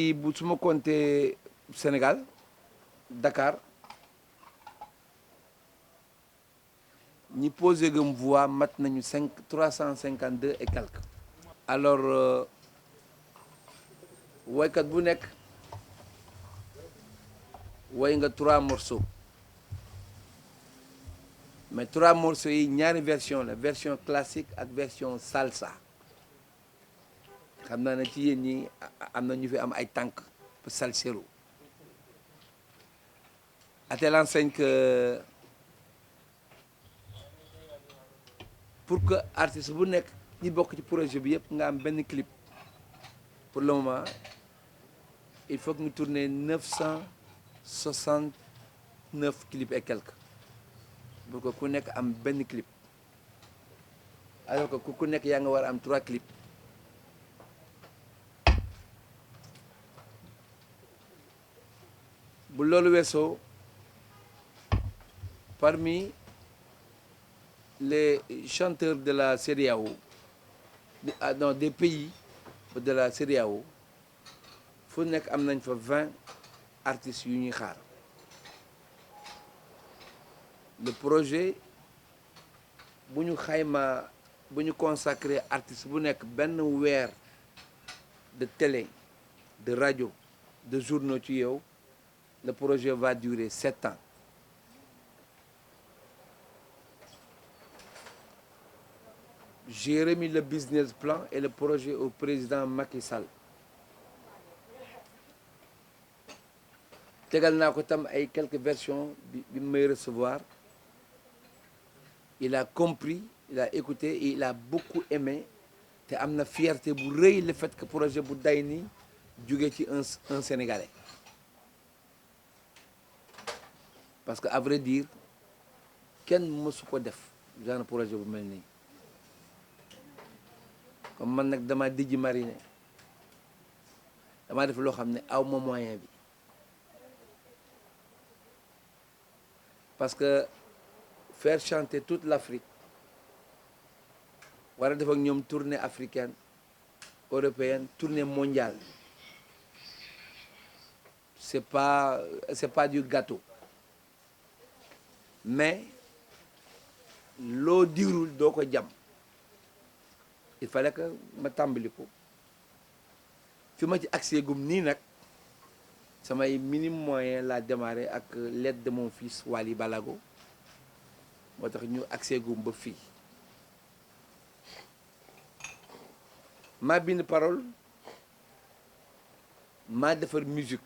léegi bu su ma compter Sénégal Dakar ñi posé gum voix mat nañu 352 et quelques. Alors woykat bu nekk woy nga 3 morceaux mais 3 morceaux yi ñaari version la version classique ak version salsa xam naa ne ci yéen ñi am na ñu fi am ay tànk salsero. À telle enseigne que pour que artiste bu nekk ñi bokk ci projet bi yëpp nga am benn clip pour le moment il faut que ñu tourner 969 clips et quelques pour que ku nekk am benn clip alors que ku nekk yaa nga war a am 3 clips. bu loolu weesoo parmi les chanteurs de la CEDEAO non des pays de la CEDEAO fu nekk am nañ fa 20 artistes yu ñuy xaar. Le projet bu ñu xayma bu ñu consacré artiste bu nekk benn weer de télé de radio de journaux ci yow le projet va durer 7 ans. J'ai remis le business plan et le projet au président Macky Sall. tegal naa ko tam ay quelques versions bi may recevoir. Il a compris, il a écouté et il a beaucoup aimé te am na fierté bu rëy le fait que projet bu day ni jóge ci un Sénégalais. Parce que à vrai dire kenn mësu ko def genre projet bu mel nii comme man nag dama dijji marine dama def loo xam ne aw ma moyen bi parce que faire chanter toute l'Afrique war a def ak ñoom tournée africaine européenne tournée mondiale c'est pas du gâteau mais loo diirul doo ko jam. Il fallait que ma tàmbali ko fi ma ci accès gum nii nag samay minimum moyen laa démarré ak l'aide de mon fils Wally Balago moo tax ñu accès gum ba fii. maa bind parole maa defar musique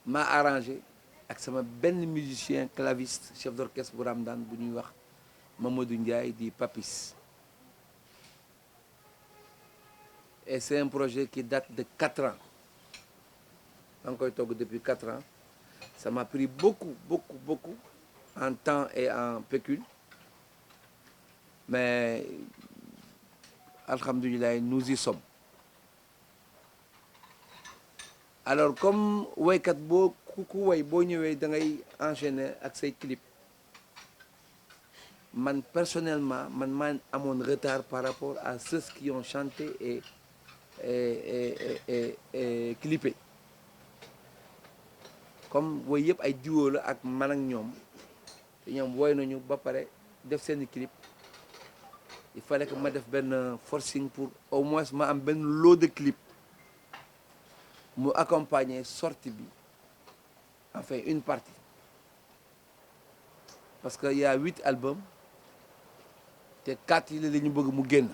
maa arrangé ak sama benn musicien claviste chef d'orchestre bu Ramdan bu ñuy wax Mamadou Ndiaye di Papis. Et c'est un projet qui date de 4 ans. maa ngi koy togg depuis 4 ans. Ça m'a pris beaucoup en temps et en pécule. Mais alhamdoulilah, nous y sommes. Alors comme woykat boo ku woy boo ñëwee da ngay enchaîner ak say clip man personnellement man maa amoon retard par rapport à ceux qui ont chanté et clippé comme woy yëpp ay duo la ak man ak ñoom te ñoom woy nañu ba pare def seeni clip il fallait que ma def benn forcing pour au moins ma am benn lot de clip mu accompagner sortie bi enfin une partie parce que y a 8 albums te 4 yi la ñu bëgg mu génn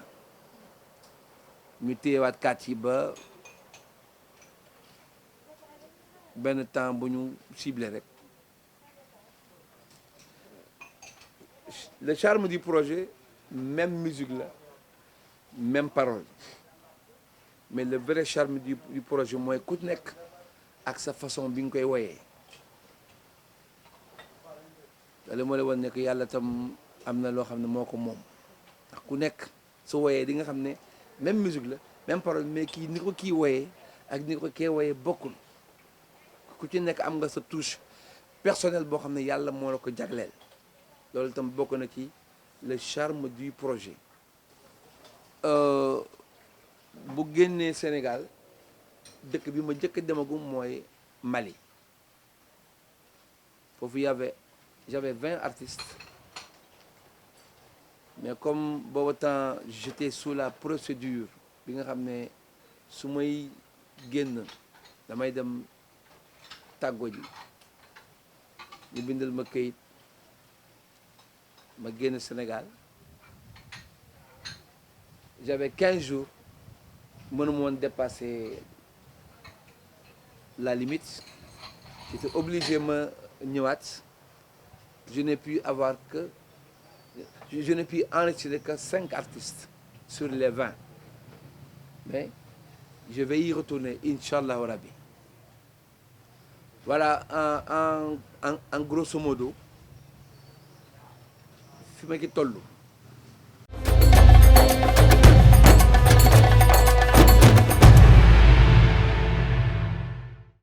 ñu téyewaat 4 yi ba benn temps bu ñu ciblé rek. Le charme du projet même musique la même parole mais le vrai charme du projet mooy ku nekk ak sa façon bi nga koy woyee wala moo la woon nekk yàlla tam am na loo xam ne moo ko moom ndax ku nekk su woyee di nga xam ne même musique la même parole mais kii ni ko kii woyee ak ni ko kee woyee bokkul ku ci nekk am nga sa touche personnelle boo xam ne yàlla moo la ko jagleel loolu tam bokk na ci le charme du projet. Bu génnee Sénégal dëkk bi ma njëkk a demagum mooy Mali foofu j'avais 20 artistes mais comme booba temps j'étais sous la procédure bi nga xam ne su may génn damay dem tàggo ji ñu bindal ma këyit ma génn Sénégal j'avais 15 jours mënuma woon dépasser la limite j'étais obligé ma ñëwaat je n'ai pu enregistrer que 5 artistes sur les 20 mais je vais y retourner inchallah rabbi voilà en grosso modo fi ma ki toll